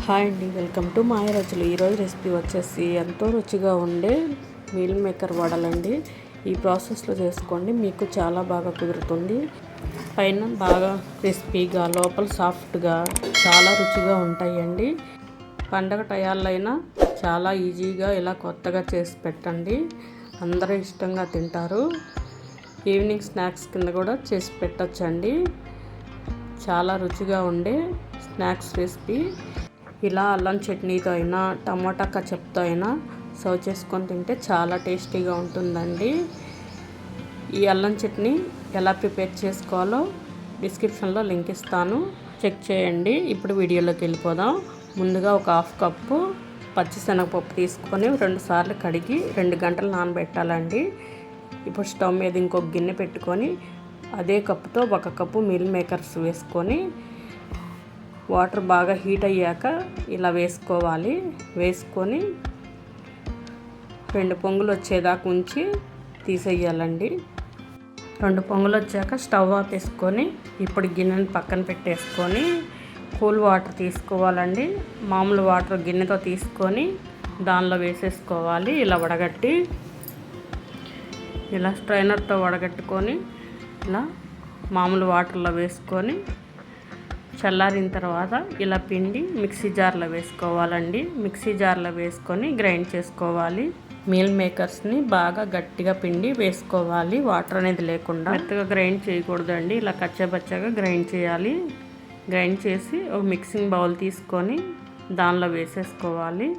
Hi అండి, welcome to మాయ రుచులు. ఈరోజు రెసిపీ వచ్చేసి ఎంతో రుచిగా ఉండే మీల్ మేకర్ వడలండి. ఈ ప్రాసెస్లో చేసుకోండి, మీకు చాలా బాగా కుదురుతుంది. పైన బాగా క్రిస్పీగా, లోపల సాఫ్ట్గా చాలా రుచిగా ఉంటాయండి. పండగ టయాల్లో అయినా చాలా ఈజీగా ఇలా కొత్తగా చేసి పెట్టండి, అందరూ ఇష్టంగా తింటారు. ఈవినింగ్ స్నాక్స్ కింద కూడా చేసి పెట్టచ్చండి. చాలా రుచిగా ఉండే స్నాక్స్ రెసిపీ. ఇలా అల్లం చట్నీతో అయినా టమాటా కచప్తో అయినా సర్వ్ చేసుకొని తింటే చాలా టేస్టీగా ఉంటుందండి. ఈ అల్లం చట్నీ ఎలా ప్రిపేర్ చేసుకోవాలో డిస్క్రిప్షన్లో లింక్ ఇస్తాను, చెక్ చేయండి. ఇప్పుడు వీడియోలోకి వెళ్ళిపోదాం. ముందుగా ఒక హాఫ్ కప్పు పచ్చిశనగపప్పు తీసుకొని 2 సార్లు కడిగి 2 గంటలు నానబెట్టాలండి. ఇప్పుడు స్టవ్ మీద ఇంకొక గిన్నె పెట్టుకొని అదే కప్పుతో 1 కప్పు మీల్ మేకర్స్ వేసుకొని వాటర్ బాగా హీట్ అయ్యాక ఇలా వేసుకోవాలి. వేసుకొని 2 పొంగులు వచ్చేదాకా ఉంచి తీసేయాలండి. 2 పొంగులు వచ్చాక స్టవ్ ఆపేసుకొని ఇప్పుడు గిన్నెని పక్కన పెట్టేసుకొని కూల్ వాటర్ తీసుకోవాలండి. మామూలు వాటర్ గిన్నెతో తీసుకొని దానిలో వేసేసుకోవాలి. ఇలా వడగట్టి ఇలా స్ట్రైనర్తో వడగట్టుకొని ఇలా మామూలు వాటర్లో వేసుకొని చల్లారిన తర్వాత ఇలా పిండి మిక్సీ జార్లో వేసుకోవాలండి. మిక్సీ జార్లో వేసుకొని గ్రైండ్ చేసుకోవాలి. మీల్ మేకర్స్ని బాగా గట్టిగా పిండి వేసుకోవాలి, వాటర్ అనేది లేకుండా. మెత్తగా గ్రైండ్ చేయకూడదండి, ఇలా కచ్చాబచ్చాగా గ్రైండ్ చేయాలి. గ్రైండ్ చేసి ఒక మిక్సింగ్ బౌల్ తీసుకొని దానిలో వేసేసుకోవాలి.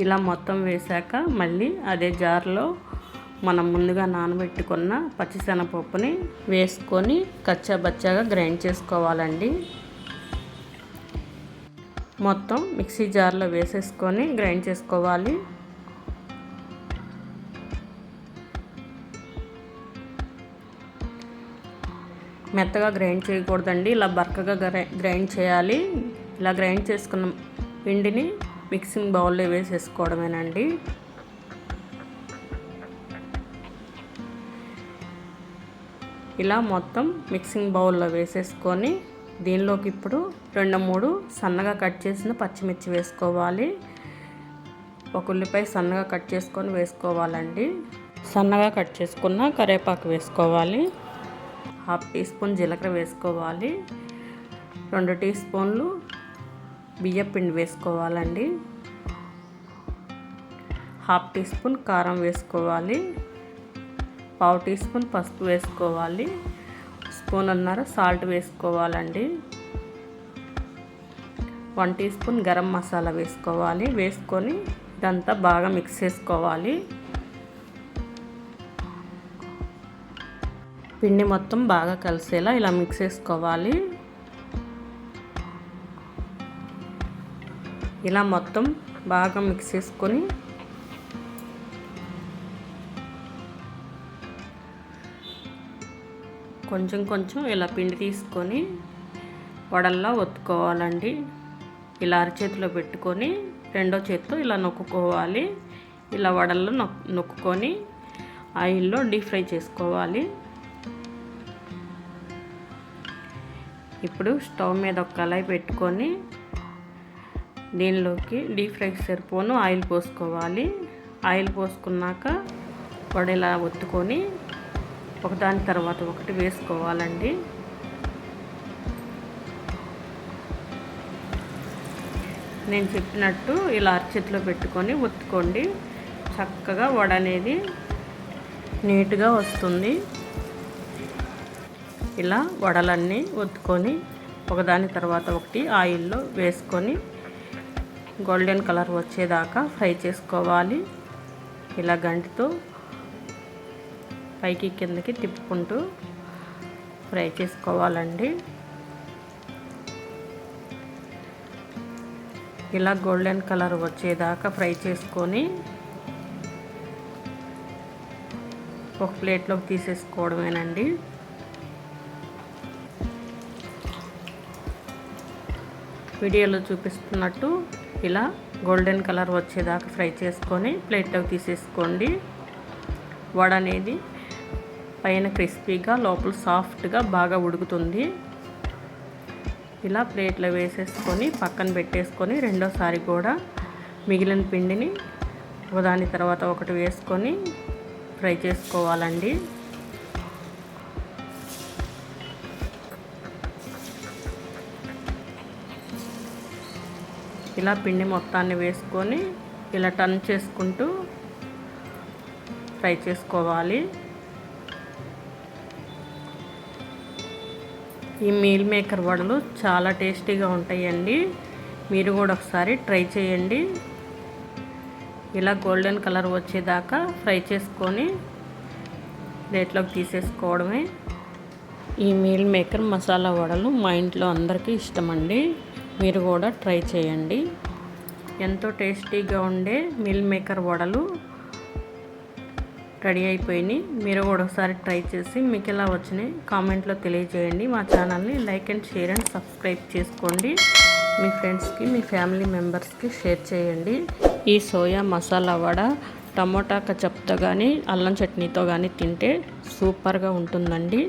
ఇలా మొత్తం వేసాక మళ్ళీ అదే జార్లో మనం ముందుగా నానబెట్టుకున్న పచ్చిశనగపప్పుని వేసుకొని కచ్చాబచ్చాగా గ్రైండ్ చేసుకోవాలండి. మొత్తం మిక్సీ జార్లో వేసేసుకొని గ్రైండ్ చేసుకోవాలి. మెత్తగా గ్రైండ్ చేయకూడదండి, ఇలా బరకగా గ్రైండ్ చేయాలి. ఇలా గ్రైండ్ చేసుకున్న పిండిని మిక్సింగ్ బౌల్లో వేసేసుకోవడమేనండి. ఇలా మొత్తం మిక్సింగ్ బౌల్లో వేసేసుకొని దీనిలోకి ఇప్పుడు 2-3 సన్నగా కట్ చేసిన పచ్చిమిర్చి వేసుకోవాలి. ఒక ఉల్లిపాయ సన్నగా కట్ చేసుకొని వేసుకోవాలండి. సన్నగా కట్ చేసుకున్న కరివేపాకు వేసుకోవాలి. 1/2 టీ స్పూన్ జీలకర్ర వేసుకోవాలి. 2 టీ స్పూన్లు బియ్యపిండి వేసుకోవాలండి. 1/2 టీ స్పూన్ కారం వేసుకోవాలి. 1/2 టీ స్పూన్ పసుపు వేసుకోవాలి. 1.5 స్పూన్ సాల్ట్ వేసుకోవాలండి. 1 టీ స్పూన్ గరం మసాలా వేసుకోవాలి. వేసుకొని ఇదంతా బాగా మిక్స్ చేసుకోవాలి. పిండి మొత్తం బాగా కలిసేలా ఇలా మిక్స్ చేసుకోవాలి. ఇలా మొత్తం బాగా మిక్స్ చేసుకొని కొంచెం కొంచెం ఇలా పిండి తీసుకొని వడల్లా ఒత్తుకోవాలండి. ఇలా అరచేతిలో పెట్టుకొని రెండో చేత్తో ఇలా నొక్కుకోవాలి. ఇలా వడల్లో నొక్కుకొని ఆయిల్లో డీప్ ఫ్రై చేసుకోవాలి. ఇప్పుడు స్టవ్ మీద ఒక కళాయి పెట్టుకొని దీనిలోకి డీప్ ఫ్రైకి సరిపోను ఆయిల్ పోసుకోవాలి. ఆయిల్ పోసుకున్నాక వడ ఇలా ఒత్తుకొని ఒకదాని తర్వాత ఒకటి వేసుకోవాలండి. నేను చెప్పినట్టు ఇలా అరచేతిలో పెట్టుకొని ఒత్తుకోండి, చక్కగా వడ అనేది నీట్గా వస్తుంది. ఇలా వడలన్నీ ఒత్తుకొని ఒకదాని తర్వాత ఒకటి ఆయిల్లో వేసుకొని గోల్డెన్ కలర్ వచ్చేదాకా ఫ్రై చేసుకోవాలి. ఇలా గంటితో పైకి కిందకి తిప్పుకుంటూ ఫ్రై చేసుకోవాలండి. ఇలా గోల్డెన్ కలర్ వచ్చేదాకా ఫ్రై చేసుకొని ఒక ప్లేట్లోకి తీసేసుకోవడమేనండి. వీడియోలో చూపిస్తున్నట్టు ఇలా గోల్డెన్ కలర్ వచ్చేదాకా ఫ్రై చేసుకొని ప్లేట్లోకి తీసేసుకోండి. వడ అనేది పైన క్రిస్పీగా లోపల సాఫ్ట్గా బాగా ఉడుకుతుంది. ఇలా ప్లేట్లో వేసేసుకొని పక్కన పెట్టేసుకొని రెండోసారి కూడా మిగిలిన పిండిని ఒకదాని తర్వాత ఒకటి వేసుకొని ఫ్రై చేసుకోవాలండి. ఇలా పిండి మొత్తాన్ని వేసుకొని ఇలా టర్న్ చేసుకుంటూ ఫ్రై చేసుకోవాలి. ఈ మీల్ మేకర్ వడలు చాలా టేస్టీగా ఉంటాయండి. మీరు కూడా ఒకసారి ట్రై చేయండి. ఇలా గోల్డెన్ కలర్ వచ్చేదాకా ఫ్రై చేసుకొని ప్లేట్లోకి తీసేసుకోవడమే. ఈ మీల్ మేకర్ మసాలా వడలు మా ఇంట్లో అందరికీ ఇష్టమండి. మీరు కూడా ట్రై చేయండి. ఎంతో టేస్టీగా ఉండే మీల్ మేకర్ వడలు రెడీ అయిపోయినాయి. మీరు కూడా ఒకసారి ట్రై చేసి మీకు ఎలా వచ్చినాయి కామెంట్లో తెలియజేయండి. మా ఛానల్ని like and share and subscribe చేసుకోండి. మీ ఫ్రెండ్స్కి మీ ఫ్యామిలీ మెంబర్స్కి షేర్ చేయండి. ఈ సోయా మసాలా వడ టమోటా కచప్తో కానీ అల్లం చట్నీతో కానీ తింటే సూపర్గా ఉంటుందండి.